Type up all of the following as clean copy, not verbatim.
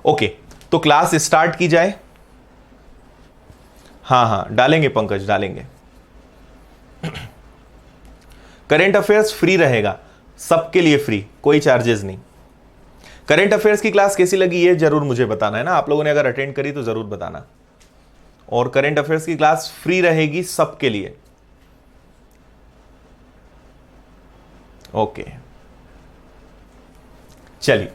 Okay, तो class start की जाए। हाँ हाँ डालेंगे पंकज, डालेंगे। करेंट अफेयर्स फ्री रहेगा, सबके लिए फ्री, कोई चार्जेस नहीं। करंट अफेयर्स की क्लास कैसी लगी ये जरूर मुझे बताना है ना, आप लोगों ने अगर अटेंड करी तो जरूर बताना। और करंट अफेयर्स की क्लास फ्री रहेगी सबके लिए। ओके चलिए,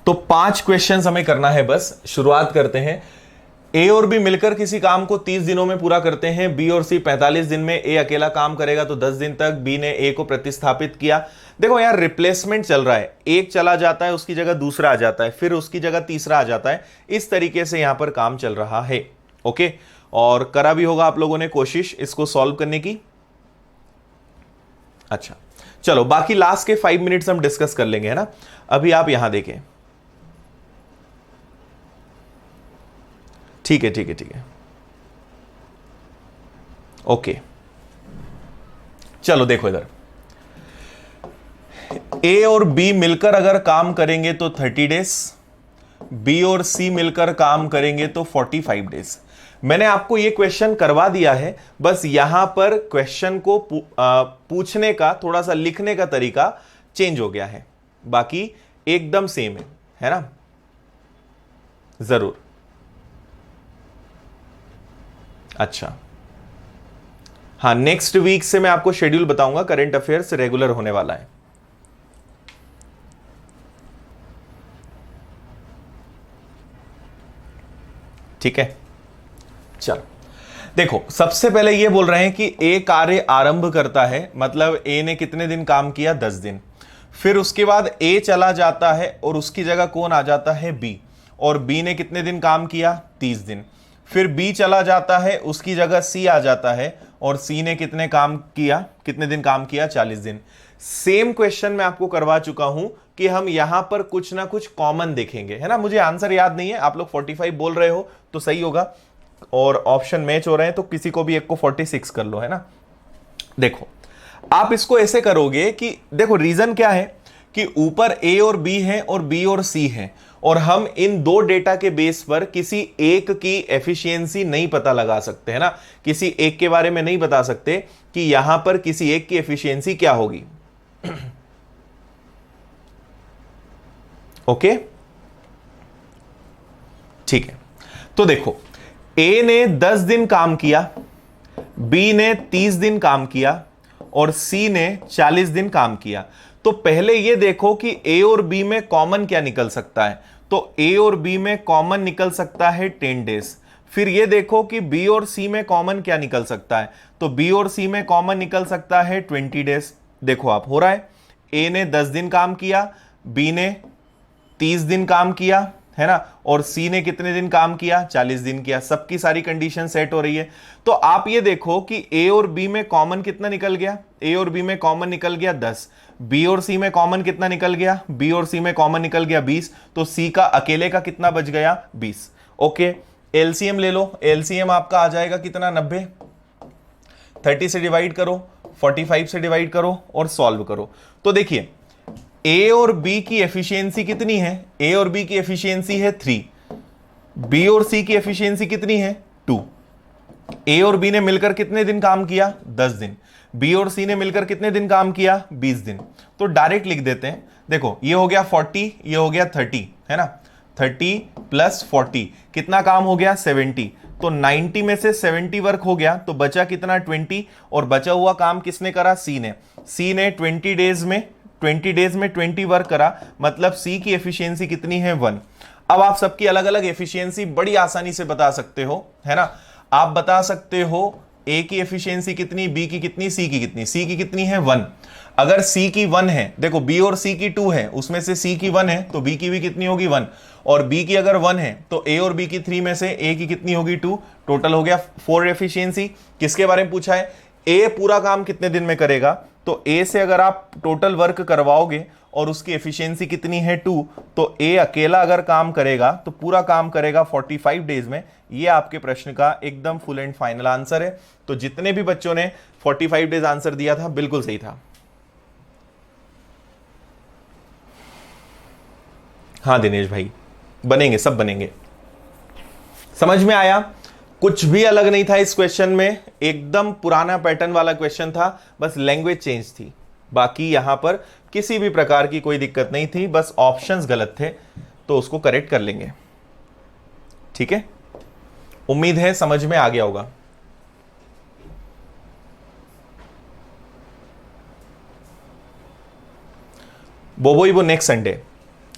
तो 5 क्वेश्चंस हमें करना है, बस शुरुआत करते हैं। ए और बी मिलकर किसी काम को 30 दिनों में पूरा करते हैं। बी और सी 45 दिन में। ए अकेला काम करेगा तो 10 दिन तक। बी ने ए को प्रतिस्थापित किया। देखो यार रिप्लेसमेंट चल रहा है, एक चला जाता है उसकी जगह दूसरा आ जाता है, फिर उसकी जगह तीसरा आ जाता है, इस तरीके से यहां पर काम चल रहा है। ओके, और करा भी होगा आप लोगों ने कोशिश इसको सॉल्व करने की। अच्छा चलो, बाकी लास्ट के 5 मिनट्स हम डिस्कस कर लेंगे, है ना। अभी आप यहां देखें, ठीक है ठीक है ठीक है। ओके चलो देखो इधर, ए और बी मिलकर अगर काम करेंगे तो 30 डेज, बी और सी मिलकर काम करेंगे तो 45 डेज। मैंने आपको यह क्वेश्चन करवा दिया है, बस यहां पर क्वेश्चन को पूछने का थोड़ा सा लिखने का तरीका चेंज हो गया है, बाकी एकदम सेम है ना। जरूर। अच्छा हाँ, नेक्स्ट वीक से मैं आपको शेड्यूल बताऊंगा, करंट अफेयर्स रेगुलर होने वाला है। ठीक है चलो देखो, सबसे पहले ये बोल रहे हैं कि ए कार्य आरंभ करता है, मतलब ए ने कितने दिन काम किया, 10 दिन। फिर उसके बाद ए चला जाता है और उसकी जगह कौन आ जाता है, बी, और बी ने कितने दिन काम किया, 30 दिन। फिर बी चला जाता है, उसकी जगह सी आ जाता है, और सी ने कितने दिन काम किया, 40 दिन। सेम क्वेश्चन मैं आपको करवा चुका हूं कि हम यहां पर कुछ ना कुछ कॉमन देखेंगे, है ना। मुझे आंसर याद नहीं है, आप लोग 45 बोल रहे हो तो सही होगा, और ऑप्शन मैच हो रहे हैं तो किसी को भी एक को 46 कर लो, है ना। देखो आप इसको ऐसे करोगे कि देखो रीजन क्या है कि ऊपर ए और बी है और बी और सी है, और हम इन दो डेटा के बेस पर किसी एक की एफिशिएंसी नहीं पता लगा सकते, है ना। किसी एक के बारे में नहीं बता सकते कि यहां पर किसी एक की एफिशिएंसी क्या होगी। ओके ठीक है, तो देखो ए ने 10 दिन काम किया, बी ने 30 दिन काम किया, और सी ने 40 दिन काम किया। तो पहले यह देखो कि ए और बी में कॉमन क्या निकल सकता है, तो ए और बी में कॉमन निकल सकता है 10 डेज। फिर यह देखो कि बी और सी में कॉमन क्या निकल सकता है, तो बी और सी में कॉमन निकल सकता है 20 डेज। देखो आप हो रहा है, ए ने 10 दिन काम किया, बी ने 30 दिन काम किया, है ना, और सी ने कितने दिन काम किया, 40 दिन किया। सबकी सारी कंडीशन सेट हो रही है। तो आप ये देखो कि ए और बी में कॉमन कितना निकल गया, ए और बी में कॉमन निकल गया 10। बी और सी में कॉमन कितना निकल गया, बी और सी में कॉमन निकल गया 20। तो सी का अकेले का कितना बच गया, 20। ओके, एलसीएम ले लो, एलसीएम आपका आ जाएगा कितना, 90। 30 से डिवाइड करो, 45 से डिवाइड करो और सॉल्व करो। तो देखिए ए और बी की एफिशिएंसी कितनी है, ए और बी की एफिशिएंसी है 3, बी और सी की एफिशिएंसी कितनी है, 2। ए और बी ने मिलकर कितने दिन काम किया, 10 दिन। बी और सी ने मिलकर कितने दिन काम किया, 20 दिन। तो डायरेक्ट लिख देते हैं, देखो ये हो गया 40, ये हो गया 30, है ना। 30 प्लस 40 कितना काम हो गया, 70। तो 90 में से 70 वर्क हो गया, तो बचा कितना, 20। और बचा हुआ काम किसने करा, सी ने। सी ने 20 डेज में 20 वर्क करा, मतलब सी की एफिशिएंसी कितनी है, 1। अब आप सबकी अलग अलग एफिशिएंसी बड़ी आसानी से बता सकते हो, है ना। आप बता सकते हो ए की एफिशिएंसी कितनी, बी की कितनी, सी की कितनी। सी की कितनी है, 1। अगर सी की 1 है, देखो बी और सी की 2 है, उसमें से सी की 1 है तो बी की भी कितनी होगी, 1। और बी की अगर 1 है तो ए और बी की 3 में से ए की कितनी होगी, 2। टोटल हो गया 4 एफिशिएंसी। किसके बारे में पूछा है, ए पूरा काम कितने दिन में करेगा, तो ए से अगर आप टोटल वर्क करवाओगे और उसकी एफिशिएंसी कितनी है, 2, तो ए अकेला अगर काम करेगा तो पूरा काम करेगा 45 डेज में। ये आपके प्रश्न का एकदम फुल एंड फाइनल आंसर है। तो जितने भी बच्चों ने 45 डेज आंसर दिया था बिल्कुल सही था। हाँ दिनेश भाई, बनेंगे, सब बनेंगे। समझ में आया? कुछ भी अलग नहीं था इस क्वेश्चन में, एकदम पुराना पैटर्न वाला क्वेश्चन था, बस लैंग्वेज चेंज थी। बाकी यहां पर किसी भी प्रकार की कोई दिक्कत नहीं थी, बस ऑप्शंस गलत थे, तो उसको करेक्ट कर लेंगे। ठीक है, उम्मीद है समझ में आ गया होगा। बोबोई वो नेक्स्ट संडे,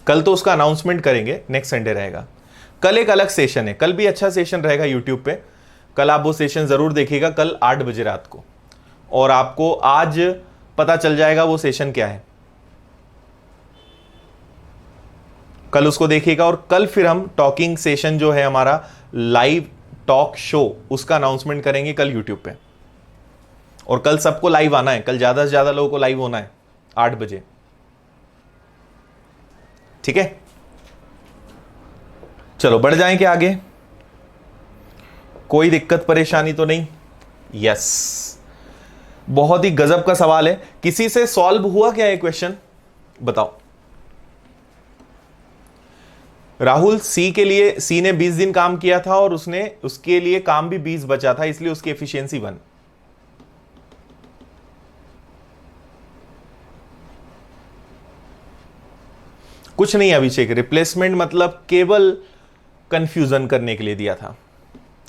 कल तो उसका अनाउंसमेंट करेंगे, नेक्स्ट संडे रहेगा। कल एक अलग सेशन है, कल भी अच्छा सेशन रहेगा यूट्यूब पे, कल आप वो सेशन जरूर देखिएगा, कल 8 बजे रात को। और आपको आज पता चल जाएगा वो सेशन क्या है, कल उसको देखिएगा। और कल फिर हम टॉकिंग सेशन जो है हमारा लाइव टॉक शो, उसका अनाउंसमेंट करेंगे कल यूट्यूब पे। और कल सबको लाइव आना है, कल ज्यादा से ज्यादा लोगों को लाइव होना है 8 बजे। ठीक है, चलो बढ़ जाएं क्या आगे? कोई दिक्कत परेशानी तो नहीं? यस, बहुत ही गजब का सवाल है। किसी से सॉल्व हुआ क्या ये क्वेश्चन, बताओ? राहुल, सी के लिए, सी ने 20 दिन काम किया था और उसके लिए काम भी 20 बचा था, इसलिए उसकी एफिशिएंसी 1। कुछ नहीं अभिषेक, रिप्लेसमेंट मतलब केवल कंफ्यूजन करने के लिए दिया था।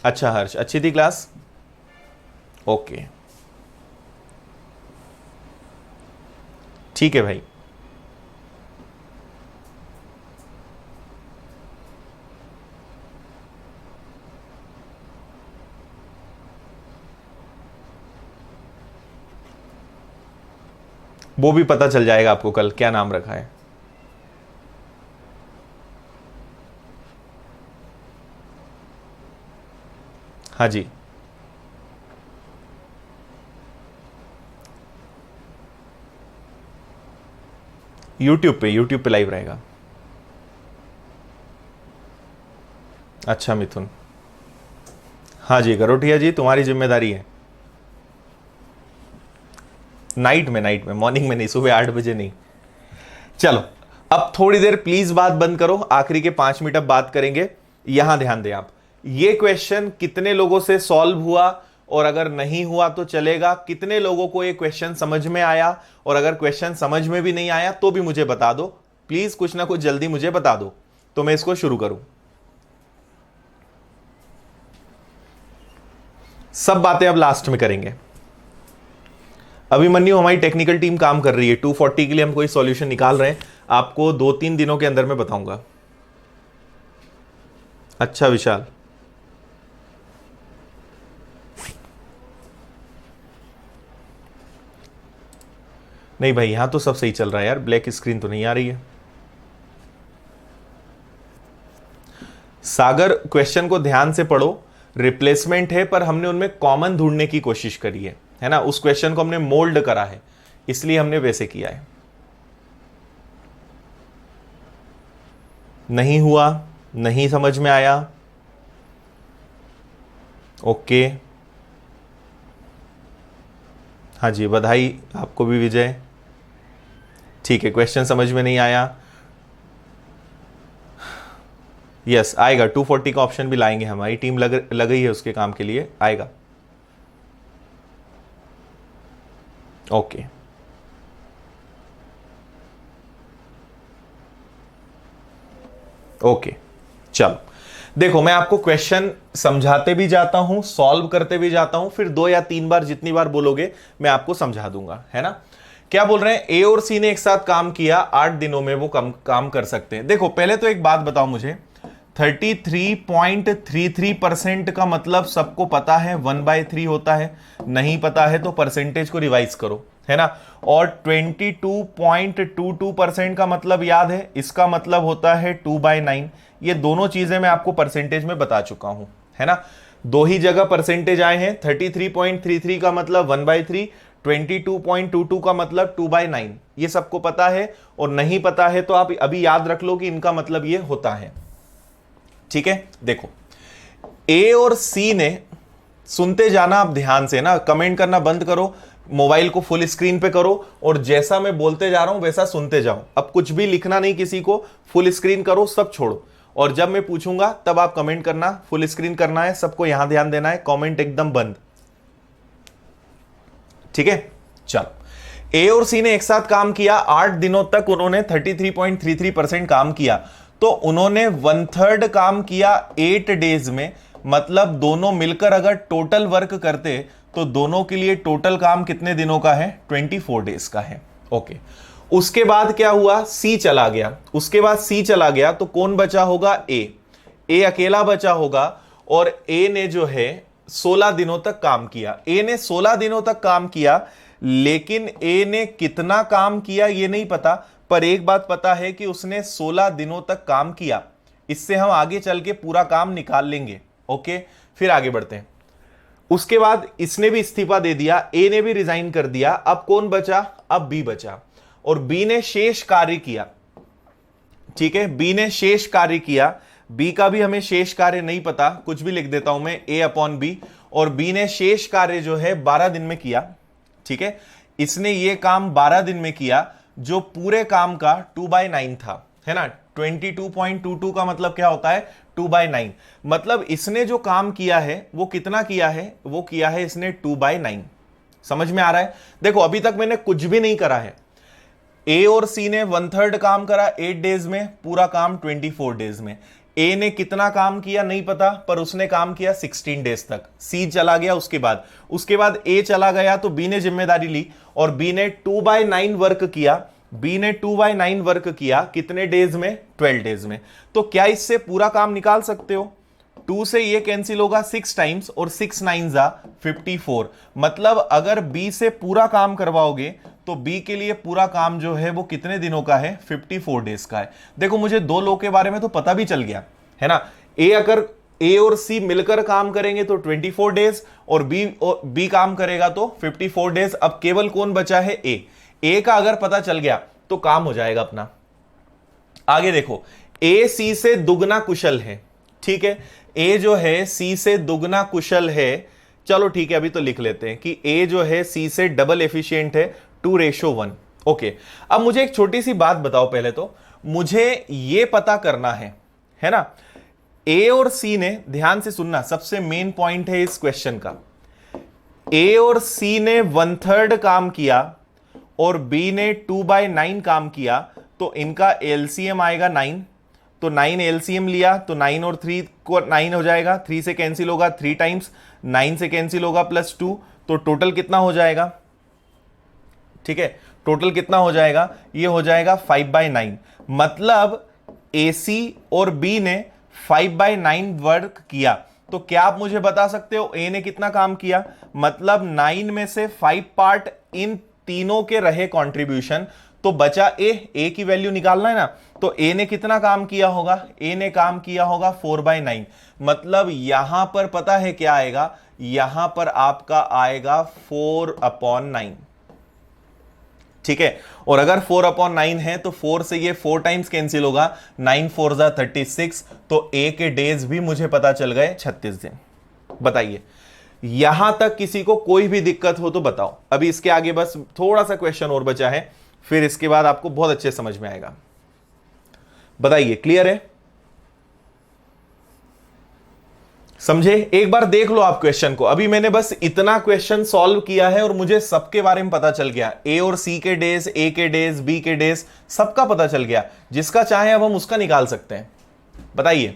अच्छा हर्ष, अच्छी थी क्लास? ओके, ठीक है भाई। वो भी पता चल जाएगा आपको कल क्या नाम रखा है। हाँ जी, यूट्यूब पे लाइव रहेगा। अच्छा मिथुन, हाँ जी गरोटिया जी, तुम्हारी जिम्मेदारी है। नाइट में, मॉर्निंग में नहीं, सुबह 8 बजे नहीं। चलो अब थोड़ी देर प्लीज बात बंद करो, आखिरी के 5 मिनट अब बात करेंगे। यहां ध्यान दें आप, ये क्वेश्चन कितने लोगों से सॉल्व हुआ, और अगर नहीं हुआ तो चलेगा, कितने लोगों को ये क्वेश्चन समझ में आया, और अगर क्वेश्चन समझ में भी नहीं आया तो भी मुझे बता दो प्लीज, कुछ ना कुछ जल्दी मुझे बता दो तो मैं इसको शुरू करूं। सब बातें अब लास्ट में करेंगे। अभिमन्यु, हमारी टेक्निकल टीम काम कर रही है, 240 के लिए हम कोई सॉल्यूशन निकाल रहे हैं, आपको 2-3 दिनों के अंदर मैं बताऊंगा। अच्छा विशाल, नहीं भाई यहां तो सब सही चल रहा है यार, ब्लैक स्क्रीन तो नहीं आ रही है। सागर, क्वेश्चन को ध्यान से पढ़ो, रिप्लेसमेंट है पर हमने उनमें कॉमन ढूंढने की कोशिश करी है ना, उस क्वेश्चन को हमने मोल्ड करा है, इसलिए हमने वैसे किया है। नहीं हुआ, नहीं समझ में आया, ओके, हाँ जी बधाई आपको भी विजय। ठीक है, क्वेश्चन समझ में नहीं आया, यस आएगा, 240 का ऑप्शन भी लाएंगे, हमारी टीम लग गई है उसके काम के लिए, आएगा। ओके, ओके चलो देखो, मैं आपको क्वेश्चन समझाते भी जाता हूं, सॉल्व करते भी जाता हूं, फिर 2 या 3 बार, जितनी बार बोलोगे मैं आपको समझा दूंगा, है ना। क्या बोल रहे हैं, ए और सी ने एक साथ काम किया, 8 दिनों में वो काम कर सकते हैं। देखो पहले तो एक बात बताओ मुझे, 33.33% का मतलब सबको पता है 1/3 होता है, नहीं पता है तो परसेंटेज को रिवाइज करो, है ना। और 22.22% का मतलब याद है, इसका मतलब होता है 2/9। ये दोनों चीजें मैं आपको परसेंटेज में बता चुका हूं, है ना। 2 ही जगह परसेंटेज आए हैं, 33.33 का मतलब 1/3, 22.22 का मतलब 2/9, ये सबको पता है। और नहीं पता है तो आप अभी याद रख लो कि इनका मतलब ये होता है, ठीक है। देखो ए और सी ने, सुनते जाना आप ध्यान से ना, कमेंट करना बंद करो, मोबाइल को फुल स्क्रीन पे करो और जैसा मैं बोलते जा रहा हूं वैसा सुनते जाओ। अब कुछ भी लिखना नहीं किसी को, फुल स्क्रीन करो, सब छोड़ो। और जब मैं पूछूंगा तब आप कमेंट करना, फुल स्क्रीन करना है, सबको यहां ध्यान देना है, कमेंट एकदम बंद। ठीक है, चलो। ए और सी ने एक साथ काम किया, 8 दिनों तक उन्होंने 33.33% काम किया। तो उन्होंने 1/3 काम किया 8 डेज में। मतलब दोनों मिलकर अगर टोटल वर्क करते तो दोनों के लिए टोटल काम कितने दिनों का है? 24 डेज का है। ओके, उसके बाद क्या हुआ? सी चला गया। उसके बाद सी चला गया तो कौन बचा होगा? ए अकेला बचा होगा। और ए ने जो है 16 दिनों तक काम किया। ए ने 16 दिनों तक काम किया, लेकिन ए ने कितना काम किया ये नहीं पता, पर एक बात पता है कि उसने 16 दिनों तक काम किया। इससे हम आगे चल के पूरा काम निकाल लेंगे। ओके, फिर आगे बढ़ते हैं। उसके बाद इसने भी इस्तीफा दे दिया, ए ने भी रिजाइन कर दिया। अब कौन बचा? अब बी बचा। और बी ने शेष कार्य किया। ठीक है, बी ने शेष कार्य किया। बी का भी हमें शेष कार्य नहीं पता, कुछ भी लिख देता हूं मैं, ए अपॉन बी। और बी ने शेष कार्य जो है 12 दिन में किया। ठीक है, इसने ये काम 12 दिन में किया, जो पूरे काम का 2/9 था, है ना। 22.22 का मतलब क्या होता है? 2/9। मतलब इसने जो काम किया है वो कितना किया है? वो किया है इसने 2/9। समझ में आ रहा है? देखो अभी तक मैंने कुछ भी नहीं करा है। ए और सी ने 1/3 काम करा 8 डेज में, पूरा काम 24 डेज में। ए ने कितना काम किया नहीं पता, पर उसने काम किया 16 डेज तक। सी चला गया उसके बाद ए चला गया तो बी ने जिम्मेदारी ली और बी ने 2/9 वर्क किया। बी ने 2/9 वर्क किया कितने डेज में? 12 डेज में। तो क्या इससे पूरा काम निकाल सकते हो? 2 से ये कैंसिल होगा 6 टाइम्स और 6 9 जा 54। मतलब अगर बी से पूरा काम करवाओगे तो बी के लिए पूरा काम जो है वो कितने दिनों का है? 54 डेज का है। देखो मुझे दो लोग के बारे में तो पता भी चल गया है ना। अगर ए और सी मिलकर काम करेंगे तो 24 डेज और बी काम करेगा तो 54 डेज। अब केवल कौन बचा है? ए का अगर पता चल गया तो काम हो जाएगा अपना। आगे देखो, ए सी से दुगना कुशल है। ठीक है, ए जो है सी से दुगना कुशल है। चलो ठीक है, अभी तो लिख लेते हैं कि ए जो है सी से डबल एफिशिएंट है, 2:1। ओके, अब मुझे एक छोटी सी बात बताओ। पहले तो मुझे यह पता करना है ना। ए और सी ने, ध्यान से सुनना, सबसे मेन पॉइंट है इस क्वेश्चन का। ए और सी ने 1/3 काम किया और बी ने 2/9 काम किया, तो इनका एलसीएम आएगा 9। तो 9 एलसीएम लिया तो 9 और 3 को 9 हो जाएगा, 3 से कैंसिल होगा 3 टाइम्स, 9 से कैंसिल होगा +2, तो टोटल कितना हो जाएगा? ठीक है, टोटल कितना हो जाएगा? ये हो जाएगा 5/9। मतलब एसी और बी ने 5/9 वर्क किया। तो क्या आप मुझे बता सकते हो ए ने कितना काम किया? मतलब 9 में से 5 पार्ट इन तीनों के रहे कंट्रीब्यूशन, तो बचा ए की वैल्यू निकालना है ना। तो ए ने कितना काम किया होगा? ए ने काम किया होगा 4/9। मतलब यहां पर पता है क्या आएगा? यहां पर आपका आएगा 4/9। ठीक है, और अगर 4/9 है तो 4 से ये 4 टाइम्स कैंसिल होगा, 9 4 जा 36। तो ए के डेज भी मुझे पता चल गए 36 दिन। बताइए, यहां तक किसी को कोई भी दिक्कत हो तो बताओ। अभी इसके आगे बस थोड़ा सा क्वेश्चन और बचा है, फिर इसके बाद आपको बहुत अच्छे समझ में आएगा। बताइए, क्लियर है? समझे? एक बार देख लो आप क्वेश्चन को। अभी मैंने बस इतना क्वेश्चन सॉल्व किया है और मुझे सबके बारे में पता चल गया। ए और सी के डेज, ए के डेज, बी के डेज, सबका पता चल गया। जिसका चाहे अब हम उसका निकाल सकते हैं। बताइए,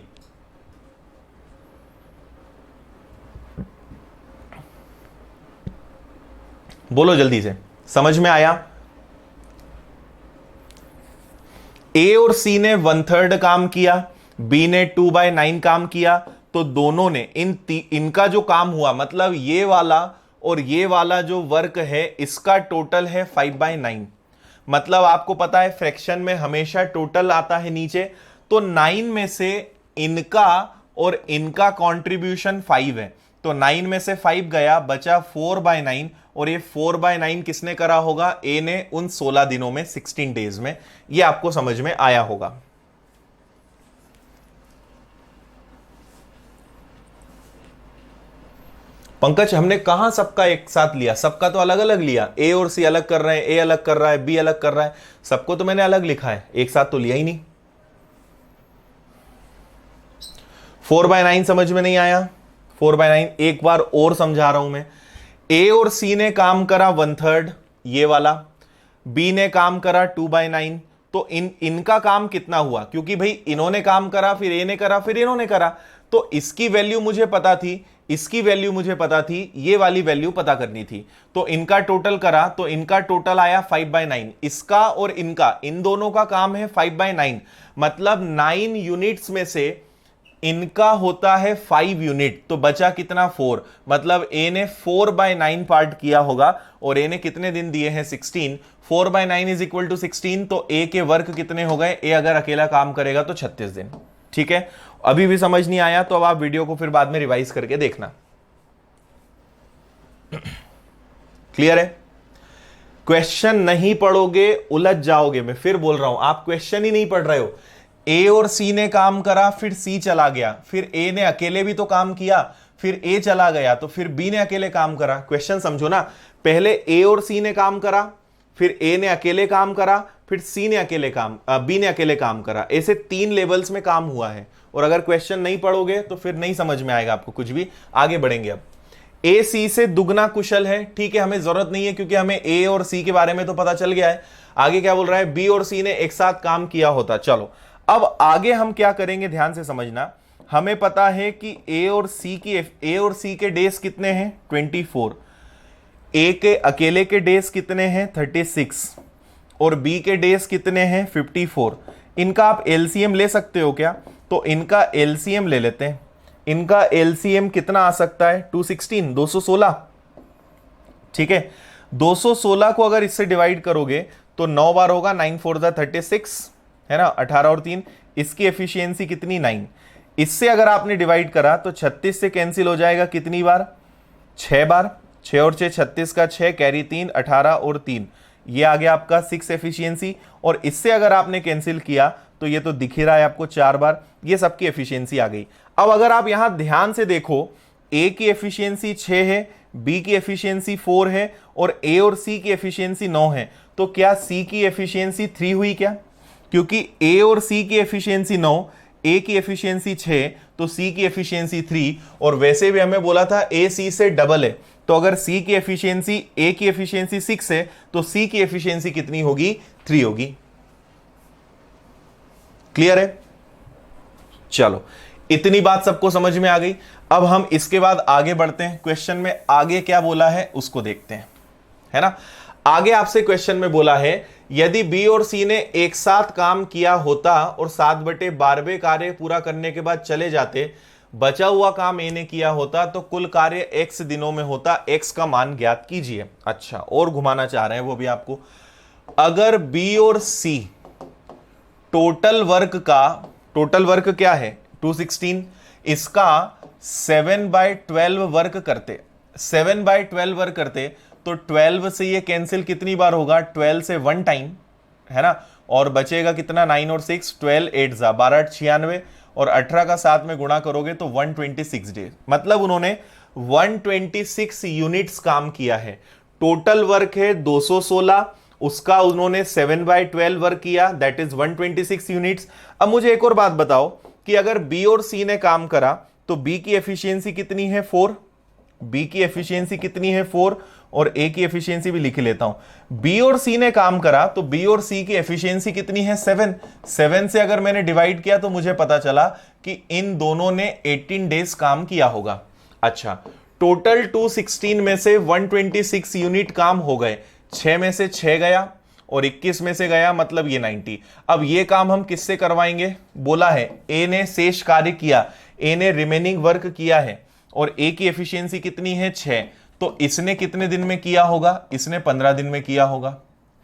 बोलो जल्दी से, समझ में आया? ए और सी ने 1/3 काम किया, बी ने 2/9 काम किया। तो दोनों ने इनका जो काम हुआ, मतलब ये वाला और ये वाला जो वर्क है, इसका टोटल है 5/9। मतलब आपको पता है फ्रैक्शन में हमेशा टोटल आता है नीचे। तो 9 में से इनका और इनका कंट्रीब्यूशन 5 है। तो 9 में से 5 गया, बचा 4/9। और ये 4/9 किसने करा होगा? ए ने, उन 16 दिनों में, 16 डेज में। ये आपको समझ में आया होगा। पंकज हमने कहां सबका एक साथ लिया, सबका तो अलग अलग लिया, ए और सी अलग कर रहे हैं, ए अलग कर रहा है, बी अलग कर रहा है, सबको तो मैंने अलग लिखा है, एक साथ तो लिया ही नहीं। 4/9 समझ में नहीं आया? 4/9 एक बार और समझा रहा हूं मैं। ए और सी ने काम करा 1/3 ये वाला, बी ने काम करा 2/9, तो इनका काम कितना हुआ, क्योंकि भाई इन्होंने काम करा, फिर ए ने करा, फिर इन्होंने करा, तो इसकी वैल्यू मुझे पता थी, इसकी वैल्यू मुझे पता थी, ये वाली वैल्यू पता करनी थी, तो इनका टोटल करा तो इनका टोटल आया 5/9। इसका और इनका, इन दोनों का काम है 5/9, मतलब 9 यूनिट्स में से इनका होता है 5 यूनिट, तो बचा कितना 4, मतलब ए ने 4/9 पार्ट किया होगा, और ए ने कितने दिन दिए हैं 16, 4/9 इज इक्वल टू 16, तो ए के वर्क कितने हो गए, ए अगर अकेला काम करेगा तो 36 दिन। ठीक है, अभी भी समझ नहीं आया तो अब आप वीडियो को फिर बाद में रिवाइज करके देखना। क्लियर है? क्वेश्चन नहीं पढ़ोगे उलझ जाओगे, मैं फिर बोल रहा हूं, आप क्वेश्चन ही नहीं पढ़ रहे हो। ए और सी ने काम करा, फिर सी चला गया, फिर ए ने अकेले भी तो काम किया, फिर ए चला गया, तो फिर बी ने अकेले काम करा। क्वेश्चन समझो ना, पहले ए और सी ने काम करा, फिर ए ने अकेले काम करा, फिर सी ने अकेले काम, बी ने अकेले काम करा, ऐसे 3 लेवल्स में काम हुआ है। और अगर क्वेश्चन नहीं पढ़ोगे तो फिर नहीं समझ में आएगा आपको कुछ भी। आगे बढ़ेंगे। अब ए सी से दुगना कुशल है, ठीक है, हमें जरूरत नहीं है क्योंकि हमें ए और सी के बारे में तो पता चल गया है। आगे क्या बोल रहा है, बी और सी ने एक साथ काम किया होता। चलो अब आगे हम क्या करेंगे, ध्यान से समझना। हमें पता है कि ए और सी के डेज कितने हैं 24, ए के अकेले के डेज कितने हैं 36, और बी के डेज कितने हैं 54। इनका आप एलसीएम ले सकते हो क्या? तो इनका एलसीएम ले लेते हैं। इनका एलसीएम कितना आ सकता है 216, 216। ठीक है, 216 को अगर इससे डिवाइड करोगे तो 9 बार होगा, 9 4 36 है ना, 18 और 3, इसकी एफिशिएंसी कितनी 9। इससे अगर आपने डिवाइड करा तो 36 से कैंसिल हो जाएगा कितनी बार, 6 बार, 6 और 6 36 का 6, कैरी 3, 18 और 3, ये आ गया आपका 6 एफिशिएंसी। और इससे अगर आपने कैंसिल किया तो ये तो दिख ही रहा है आपको 4 बार, ये सबकी एफिशिएंसी आ गई। अब अगर आप यहां ध्यान से देखो, ए की एफिशिएंसी 6 है, बी की एफिशिएंसी 4 है, और ए और सी की एफिशिएंसी 9 है, तो क्या सी की एफिशिएंसी 3 हुई क्या? क्योंकि ए और सी की एफिशिएंसी 9, ए की एफिशिएंसी 6, तो सी की एफिशिएंसी 3, और वैसे भी हमें बोला था ए सी से डबल है, तो अगर सी की एफिशिएंसी, ए की एफिशिएंसी 6 है तो सी की एफिशिएंसी कितनी होगी, 3 होगी। क्लियर है? चलो, इतनी बात सबको समझ में आ गई। अब हम इसके बाद आगे बढ़ते हैं, क्वेश्चन में आगे क्या बोला है उसको देखते हैं, है ना। आगे आपसे क्वेश्चन में बोला है, यदि बी और सी ने एक साथ काम किया होता और 7/12 कार्य पूरा करने के बाद चले जाते, बचा हुआ काम ए ने किया होता, तो कुल कार्य x दिनों में होता, x का मान ज्ञात कीजिए। अच्छा, और घुमाना चाह रहे हैं वो भी आपको। अगर बी और सी टोटल वर्क क्या है 216, इसका 7/12 वर्क करते, 7/12 वर्क करते, तो 12 से ये कैंसिल कितनी बार होगा, 12 से 1 टाइम, है ना, और बचेगा कितना 9 और 6, 12 8 जा 12 96, और 18 का 7 में गुणा करोगे तो 126 डेज, मतलब उन्होंने 126 यूनिट्स काम किया है। टोटल वर्क है 216, उसका उन्होंने 7/12 वर्क किया, दैट इज 126 यूनिट्स। अब मुझे एक और बात बताओ कि अगर बी और सी ने काम करा तो बी की एफिशिएंसी कितनी है 4, बी की एफिशिएंसी कितनी है 4, और ए की एफिशिएंसी भी लिख लेता हूं। बी और सी ने काम करा तो बी और सी की एफिशिएंसी कितनी है 7, 7 से अगर मैंने डिवाइड किया तो मुझे पता चला कि इन दोनों ने 18 डेज काम किया होगा। अच्छा, टोटल 216 में से 126 यूनिट काम हो गए, 6 में से 6 गया और 21 में से गया, मतलब ये 90। अब ये काम हम किससे करवाएंगे, बोला है ए ने शेष कार्य किया, ए ने रिमेनिंग वर्क किया है, और ए की एफिशिएंसी कितनी है 6, तो इसने कितने दिन में किया होगा, इसने 15 दिन में किया होगा,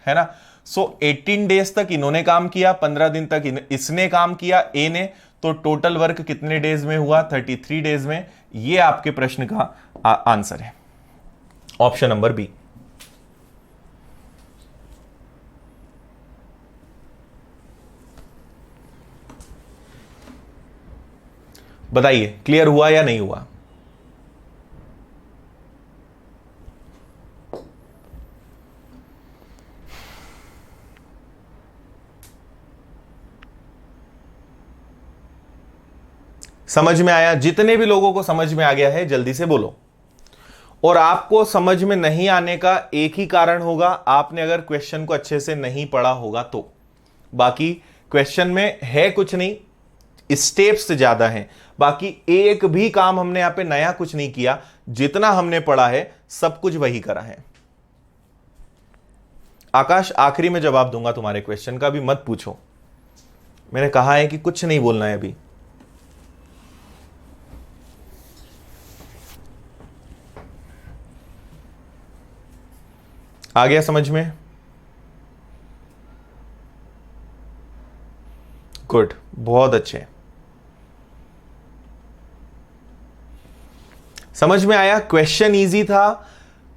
है ना। सो 18 डेज तक इन्होंने काम किया, 15 दिन तक इसने काम किया ए ने, तो टोटल वर्क कितने डेज में हुआ 33 डेज में। ये आपके प्रश्न का आंसर है, ऑप्शन नंबर बी। बताइए क्लियर हुआ या नहीं हुआ। समझ में आया? जितने भी लोगों को समझ में आ गया है जल्दी से बोलो। और आपको समझ में नहीं आने का एक ही कारण होगा, आपने अगर क्वेश्चन को अच्छे से नहीं पढ़ा होगा तो। बाकी क्वेश्चन में है कुछ नहीं, स्टेप्स ज्यादा हैं। बाकी एक भी काम हमने यहां पे नया कुछ नहीं किया, जितना हमने पढ़ा है सब कुछ वही करा है। आकाश, आखिरी में जवाब दूंगा तुम्हारे क्वेश्चन का, भी मत पूछो, मैंने कहा है कि कुछ नहीं बोलना है अभी। आ गया समझ में? गुड, बहुत अच्छे, समझ में आया? क्वेश्चन इजी था,